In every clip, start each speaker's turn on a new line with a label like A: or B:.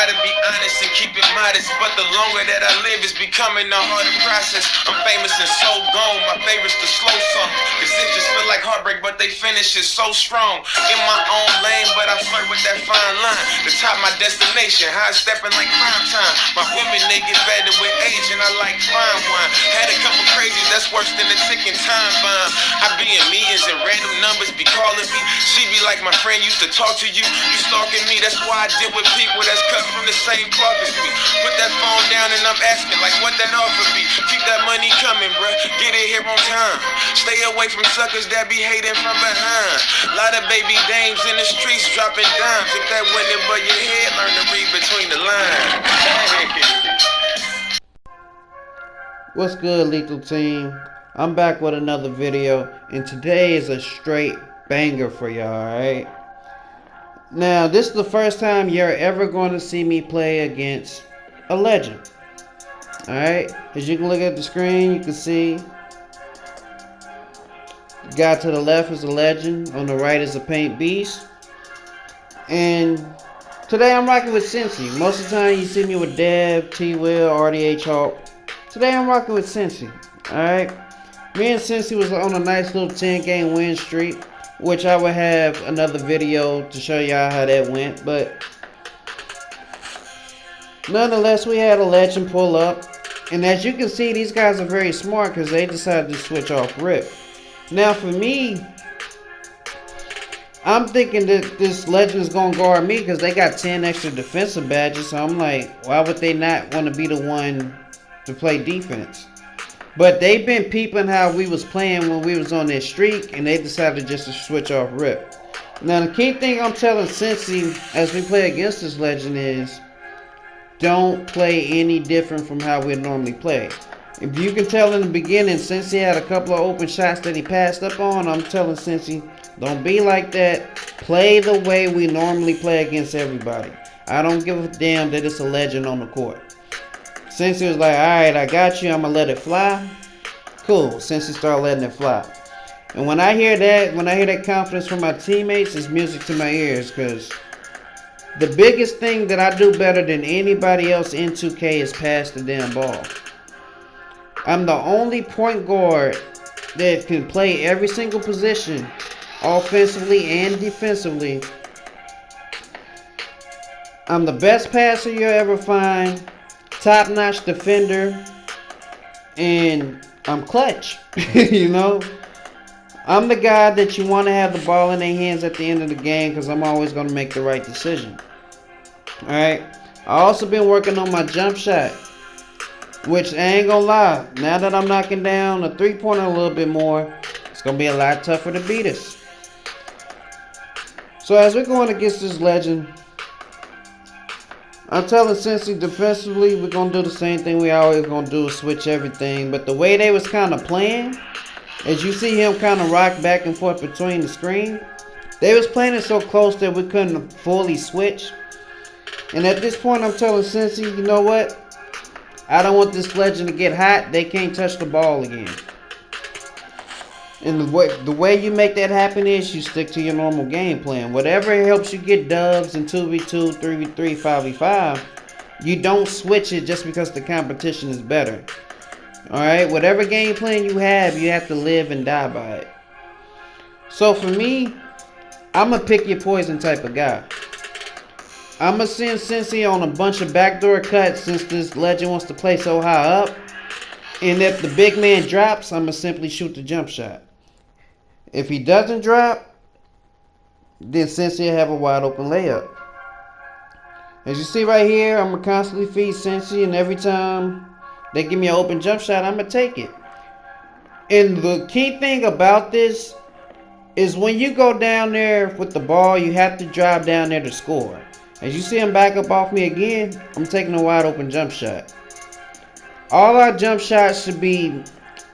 A: try to be honest and keep it modest, but the longer that I live, it's becoming a harder process. I'm famous and so gone, my favorite's the slow song. Cause it just feel like heartbreak, but they finish it so strong. In my own lane, but I flirt with that fine line. The top my destination, high stepping like prime time. My women, they get better with age, and I like fine wine. Had a couple crazies, that's worse than a ticking time bomb. I be in meetings and random numbers be calling me. She be like, my friend used to talk to you, you stalking me. That's why I deal with people that's cut from the same cloth as me. Put that phone down and I'm asking like what that offer be. Keep that money coming, bruh, get it here on time. Stay away from suckers that be hating from behind. Lot of baby dames in the streets dropping dimes. If that went above your head, learn to read between the lines.
B: What's good, Lethal Team? I'm back with another video, and today is a straight banger for y'all, alright? Now, this is the first time you're ever going to see me play against a legend. Alright? As you can look at the screen, you can see the guy to the left is a legend, on the right is a paint beast. And today I'm rocking with Cincy. Most of the time you see me with Dev, T-Will, RDH Hawk. Today I'm rocking with Cincy. Alright? Me and Cincy was on a nice little 10-game win streak, which I will have another video to show y'all how that went. But nonetheless, we had a legend pull up. And as you can see, these guys are very smart because they decided to switch off rip. Now for me, I'm thinking that this legend is going to guard me because they got 10 extra defensive badges. So I'm like, why would they not want to be the one to play defense? But they've been peeping how we was playing when we was on that streak, and they decided just to switch off rip. Now the key thing I'm telling Cincy as we play against this legend is, don't play any different from how we normally play. If you can tell in the beginning, Cincy had a couple of open shots that he passed up on. I'm telling Cincy, don't be like that. Play the way we normally play against everybody. I don't give a damn that it's a legend on the court. Cincy was like, alright, I got you, I'm going to let it fly. Cool, Cincy started letting it fly. And when I hear that confidence from my teammates, it's music to my ears. Because the biggest thing that I do better than anybody else in 2K is pass the damn ball. I'm the only point guard that can play every single position, offensively and defensively. I'm the best passer you'll ever find. Top-notch defender, and I'm clutch. You know, I'm the guy that you want to have the ball in their hands at the end of the game because I'm always going to make the right decision. Alright, I also been working on my jump shot, which I ain't gonna lie, now that I'm knocking down a three-pointer a little bit more, it's going to be a lot tougher to beat us. So as we're going against this legend, I'm telling Cincy defensively, we're going to do the same thing we always going to do, switch everything. But the way they was kind of playing, as you see him kind of rock back and forth between the screen, they was playing it so close that we couldn't fully switch. And at this point, I'm telling Cincy, you know what? I don't want this legend to get hot. They can't touch the ball again. And the way you make that happen is you stick to your normal game plan. Whatever helps you get dubs in 2v2, 3v3, 5v5, you don't switch it just because the competition is better. Alright, whatever game plan you have to live and die by it. So for me, I'm a pick your poison type of guy. I'm going to send Cincy on a bunch of backdoor cuts since this legend wants to play so high up. And if the big man drops, I'm going to simply shoot the jump shot. If he doesn't drop, then Cincy will have a wide open layup. As you see right here, I'm going to constantly feed Cincy, and every time they give me an open jump shot, I'm going to take it. And the key thing about this is when you go down there with the ball, you have to drive down there to score. As you see him back up off me again, I'm taking a wide open jump shot. All our jump shots should be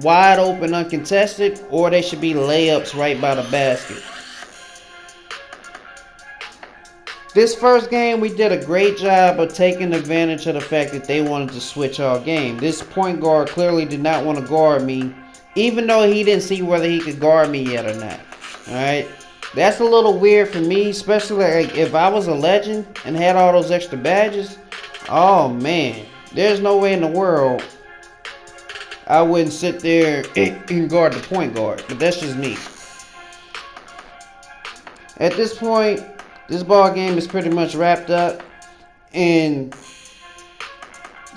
B: wide open, uncontested, or they should be layups right by the basket. This first game, we did a great job of taking advantage of the fact that they wanted to switch all game. This point guard clearly did not want to guard me, even though he didn't see whether he could guard me yet or not. Alright? That's a little weird for me, especially like if I was a legend and had all those extra badges. Oh man, there's no way in the world I wouldn't sit there and guard the point guard. But that's just me. At this point, this ball game is pretty much wrapped up, and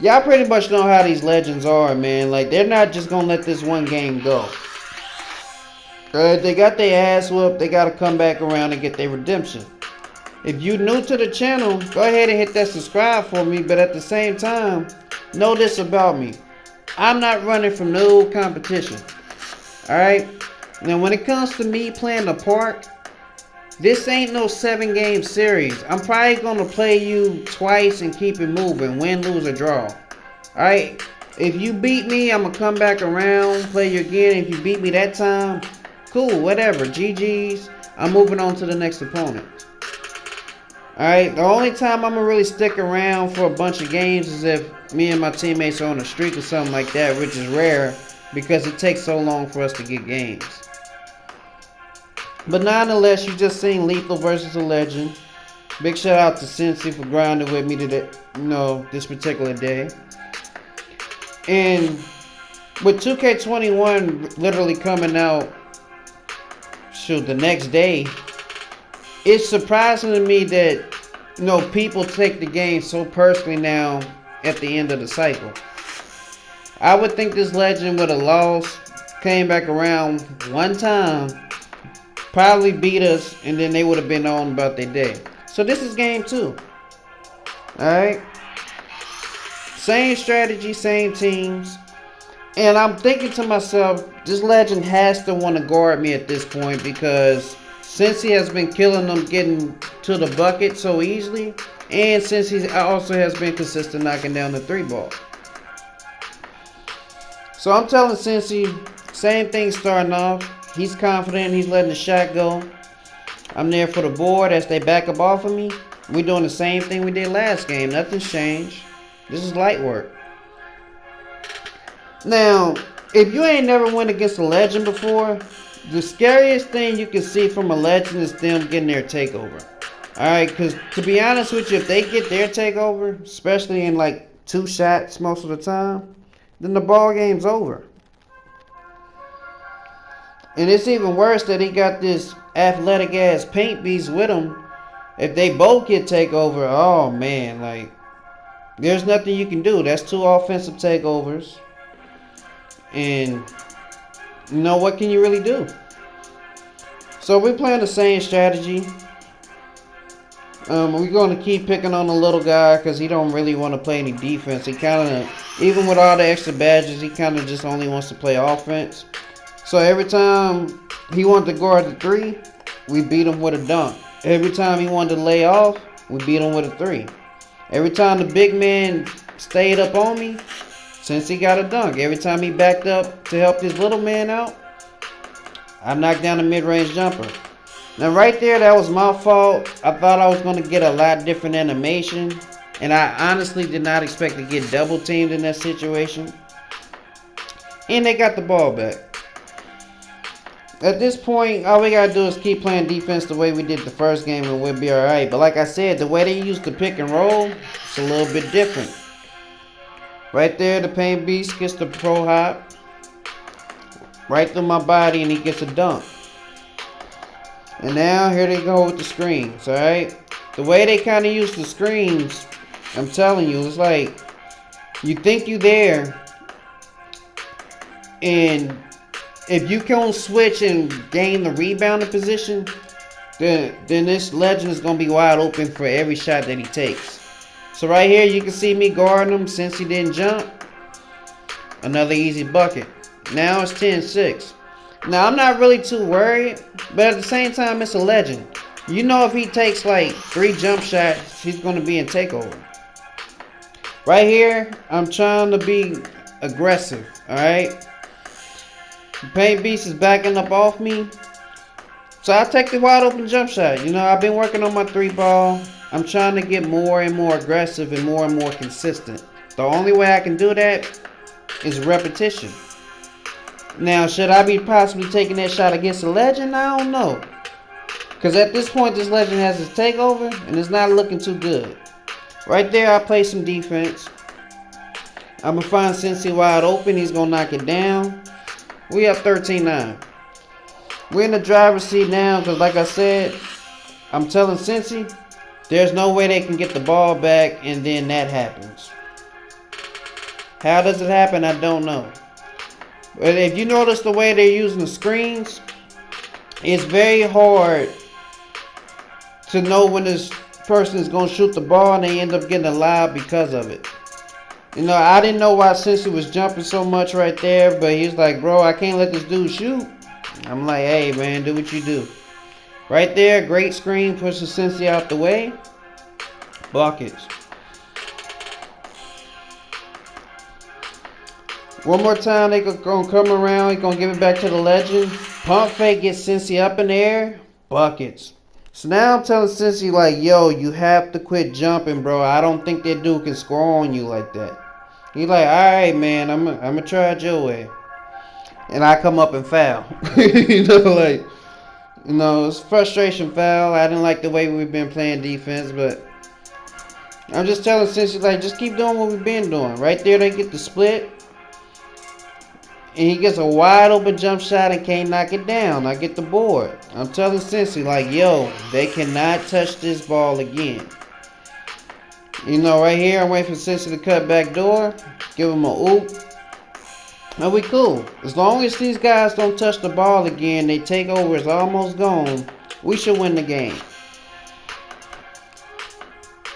B: y'all pretty much know how these legends are, man. Like, they're not just gonna let this one game go. They got their ass whooped, they gotta come back around and get their redemption. If you new to the channel, go ahead and hit that subscribe for me, but at the same time, know this about me. I'm not running from no competition. Alright? Now when it comes to me playing the park, this ain't no 7-game series. I'm probably gonna play you twice and keep it moving. Win, lose, or draw. Alright? If you beat me, I'm gonna come back around, play you again. If you beat me that time, cool, whatever. GG's. I'm moving on to the next opponent. Alright, the only time I'm gonna really stick around for a bunch of games is if me and my teammates are on a streak or something like that, which is rare because it takes so long for us to get games. But nonetheless, you just seen Lethal versus a legend. Big shout out to Cincy for grinding with me today, this particular day. And with 2K21 literally coming out, the next day, it's surprising to me that people take the game so personally now at the end of the cycle. I would think this legend would have lost, came back around one time, probably beat us, and then they would have been on about their day. So this is game 2. Alright? Same strategy, same teams. And I'm thinking to myself, this legend has to want to guard me at this point because since he has been killing them getting to the bucket so easily, and since he also has been consistent knocking down the 3-ball. So I'm telling Cincy, same thing starting off. He's confident, he's letting the shot go. I'm there for the board as they back up off of me. We're doing the same thing we did last game. Nothing's changed. This is light work. Now, if you ain't never went against a legend before, the scariest thing you can see from a legend is them getting their takeover. Alright, because to be honest with you, if they get their takeover, especially in like 2 shots most of the time, then the ball game's over. And it's even worse that he got this athletic ass paint beast with him. If they both get takeover, oh man, like, there's nothing you can do. That's 2 offensive takeovers. And what can you really do? So we're playing the same strategy. We're going to keep picking on the little guy because he don't really want to play any defense. He kind of, even with all the extra badges, he kind of just only wants to play offense. So every time he wanted to guard the 3, we beat him with a dunk. Every time he wanted to lay off, we beat him with a 3. Every time the big man stayed up on me, since he got a dunk. Every time he backed up to help this little man out, I knocked down a mid-range jumper. Now right there, that was my fault. I thought I was going to get a lot different animation. And I honestly did not expect to get double teamed in that situation. And they got the ball back. At this point, all we got to do is keep playing defense the way we did the first game and we'll be alright. But like I said, the way they used to pick and roll, it's a little bit different. Right there, the paint beast gets the pro hop. Right through my body and he gets a dunk. And now here they go with the screens, alright? The way they kind of use the screens, I'm telling you, it's like you think you there. And if you can switch and gain the rebounding position, then this legend is going to be wide open for every shot that he takes. So right here, you can see me guarding him since he didn't jump. Another easy bucket. Now it's 10-6. Now, I'm not really too worried, but at the same time, it's a legend. You know if he takes like 3 jump shots, he's going to be in takeover. Right here, I'm trying to be aggressive, alright? The paint beast is backing up off me. So I take the wide open jump shot. I've been working on my 3-ball. I'm trying to get more and more aggressive and more consistent. The only way I can do that is repetition. Now, should I be possibly taking that shot against a legend? I don't know. Because at this point, this legend has his takeover, and it's not looking too good. Right there, I play some defense. I'm going to find Cincy wide open. He's going to knock it down. We have 13-9. We're in the driver's seat now because, like I said, I'm telling Cincy, there's no way they can get the ball back, and then that happens. How does it happen? I don't know. But if you notice the way they're using the screens, it's very hard to know when this person is going to shoot the ball, and they end up getting a lob because of it. You know, I didn't know why Cincy was jumping so much right there, but he's like, bro, I can't let this dude shoot. I'm like, hey, man, do what you do. Right there, great screen, pushes Cincy out the way. Buckets. One more time, they gonna come around. He's gonna give it back to the legend. Pump fake, gets Cincy up in the air. Buckets. So now I'm telling Cincy, like, yo, you have to quit jumping, bro. I don't think that dude can score on you like that. He's like, alright, man, I'm gonna try it your way. And I come up and foul. You know, it's frustration foul. I didn't like the way we've been playing defense, but I'm just telling Cincy, like, just keep doing what we've been doing. Right there, they get the split. And he gets a wide open jump shot and can't knock it down. I get the board. I'm telling Cincy, like, yo, they cannot touch this ball again. You know, right here, I'm waiting for Cincy to cut back door. Give him a oop. And we cool. As long as these guys don't touch the ball again, they take over, it's almost gone, we should win the game.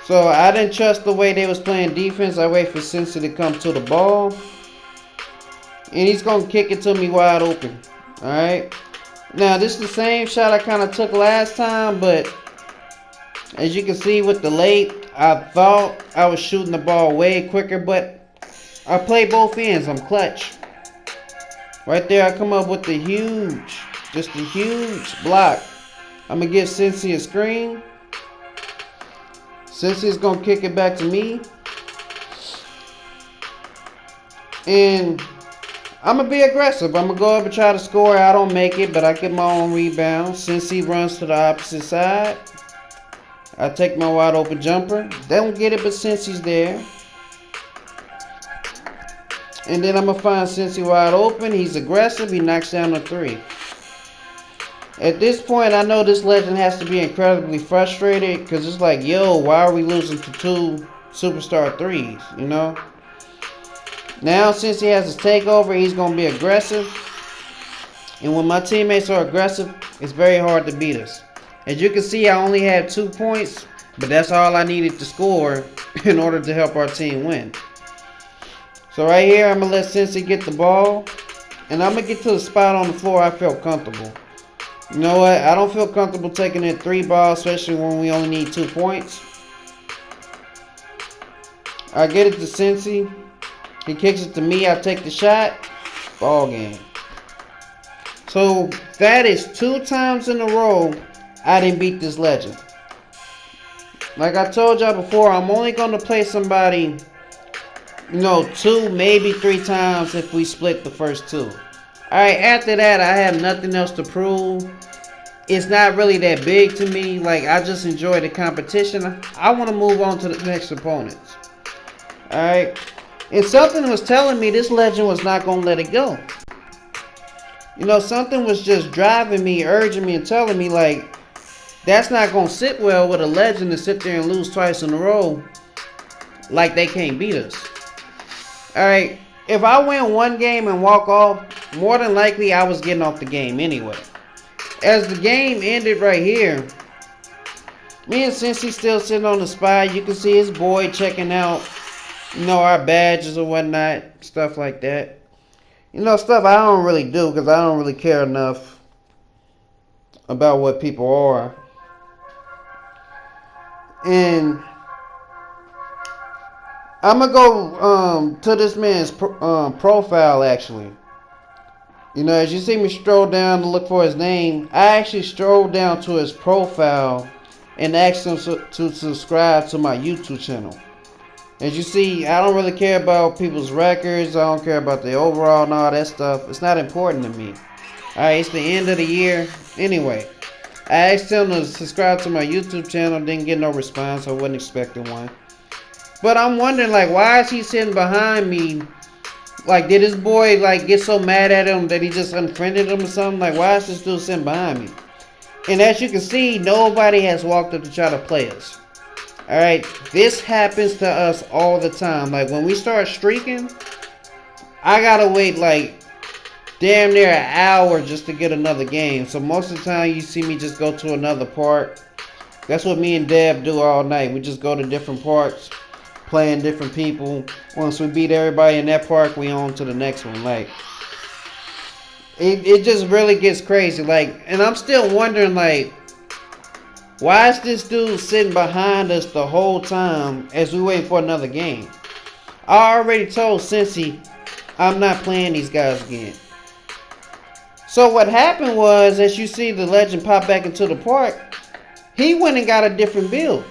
B: So I didn't trust the way they was playing defense. I wait for Cincy to come to the ball. And he's going to kick it to me wide open. Alright. Now, this is the same shot I kind of took last time. But as you can see with the late, I thought I was shooting the ball way quicker. But I play both ends. I'm clutch. Right there, I come up with the huge, just a huge block. I'm going to give Cincy a screen. Cincy's going to kick it back to me. And I'm going to be aggressive. I'm going to go up and try to score. I don't make it, but I get my own rebound. Cincy runs to the opposite side. I take my wide open jumper. They don't get it, but Cincy's there. And then I'm going to find Cincy wide open. He's aggressive. He knocks down a three. At this point, I know this legend has to be incredibly frustrated because it's like, yo, why are we losing to two superstar threes, you know? Now, since he has his takeover, he's going to be aggressive. And when my teammates are aggressive, it's very hard to beat us. As you can see, I only had 2 points, but that's all I needed to score in order to help our team win. So right here, I'm going to let Cincy get the ball. And I'm going to get to the spot on the floor I felt comfortable. You know what? I don't feel comfortable taking that 3 ball, especially when we only need 2 points. I get it to Cincy. He kicks it to me. I take the shot. Ball game. So that is 2 times in a row I didn't beat this legend. Like I told y'all before, I'm only going to play somebody, 2, maybe 3 times if we split the first 2. Alright, after that, I have nothing else to prove. It's not really that big to me. Like, I just enjoy the competition. I want to move on to the next opponents. Alright. And something was telling me this legend was not going to let it go. Something was just driving me, urging me, and telling me, like, that's not going to sit well with a legend to sit there and lose twice in a row like they can't beat us. Alright. If I win 1 game and walk off, more than likely I was getting off the game anyway. As the game ended right here, me and Cincy still sitting on the spot. You can see his boy checking out, our badges or whatnot, stuff like that. Stuff I don't really do because I don't really care enough about what people are. And I'm going to go to this man's profile, actually. As you see me stroll down to look for his name, I actually strolled down to his profile and asked him to subscribe to my YouTube channel. As you see, I don't really care about people's records. I don't care about the overall and all that stuff. It's not important to me. Alright, it's the end of the year. Anyway, I asked him to subscribe to my YouTube channel, didn't get no response. I wasn't expecting one. But I'm wondering, like, why is he sitting behind me? Like, did his boy, like, get so mad at him that he just unfriended him or something? Like, why is this dude sitting behind me? And as you can see, nobody has walked up to try to play us. Alright, this happens to us all the time. Like, when we start streaking, I gotta wait, like, damn near an hour just to get another game. So most of the time, you see me just go to another park. That's what me and Deb do all night. We just go to different parks, playing different people. Once we beat everybody in that park, we on to the next one. Like, it just really gets crazy. Like, and I'm still wondering, like, why is this dude sitting behind us the whole time as we wait for another game? I already told Cincy I'm not playing these guys again. So what happened was, as you see the legend pop back into the park, he went and got a different build.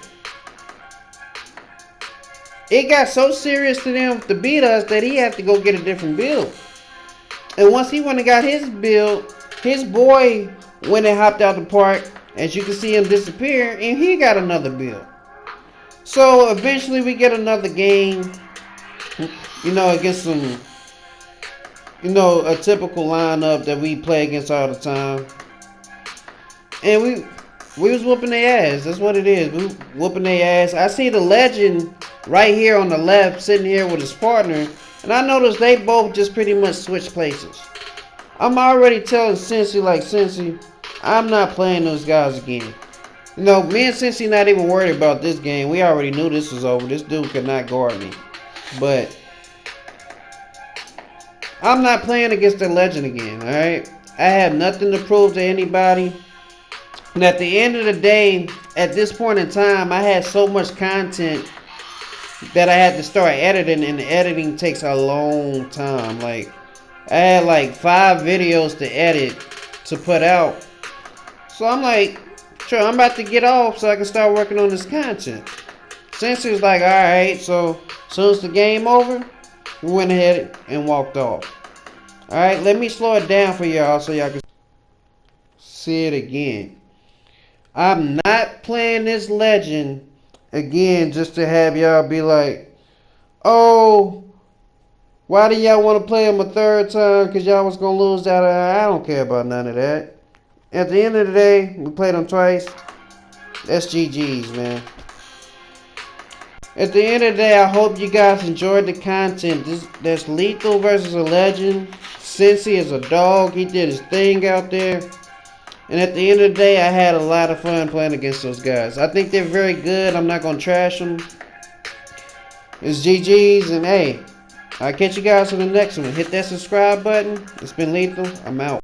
B: It got so serious to them to beat us that he had to go get a different build. And once he went and got his build, his boy went and hopped out the park. As you can see him disappear, and he got another build. So eventually we get another game, you know, against some, you know, a typical lineup that we play against all the time. And we was whooping their ass. That's what it is. We whooping their ass. I see the legend right here on the left sitting here with his partner, and I noticed they both just pretty much switched places. I'm already telling Cincy, like, Cincy, I'm not playing those guys again. You know, me and Cincy not even worried about this game. We already knew this was over. This dude could not guard me. But I'm not playing against the legend again, alright? I have nothing to prove to anybody. And at the end of the day, at this point in time, I had so much content that I had to start editing, and the editing takes a long time. Like, I had like 5 videos to edit to put out. So I'm like, sure, I'm about to get off so I can start working on this content. Since it's like, alright, so as soon as the game over, we went ahead and walked off. Alright, let me slow it down for y'all so y'all can see it again. I'm not playing this legend again just to have y'all be like, oh, why do y'all want to play him a third time? Because y'all was going to lose that. I don't care about none of that. At the end of the day, we played them twice. That's GG's, man. At the end of the day, I hope you guys enjoyed the content. That's Lethal versus a legend. Cincy is a dog. He did his thing out there. And at the end of the day, I had a lot of fun playing against those guys. I think they're very good. I'm not going to trash them. It's GG's. And hey, I'll catch you guys on the next one. Hit that subscribe button. It's been Lethal. I'm out.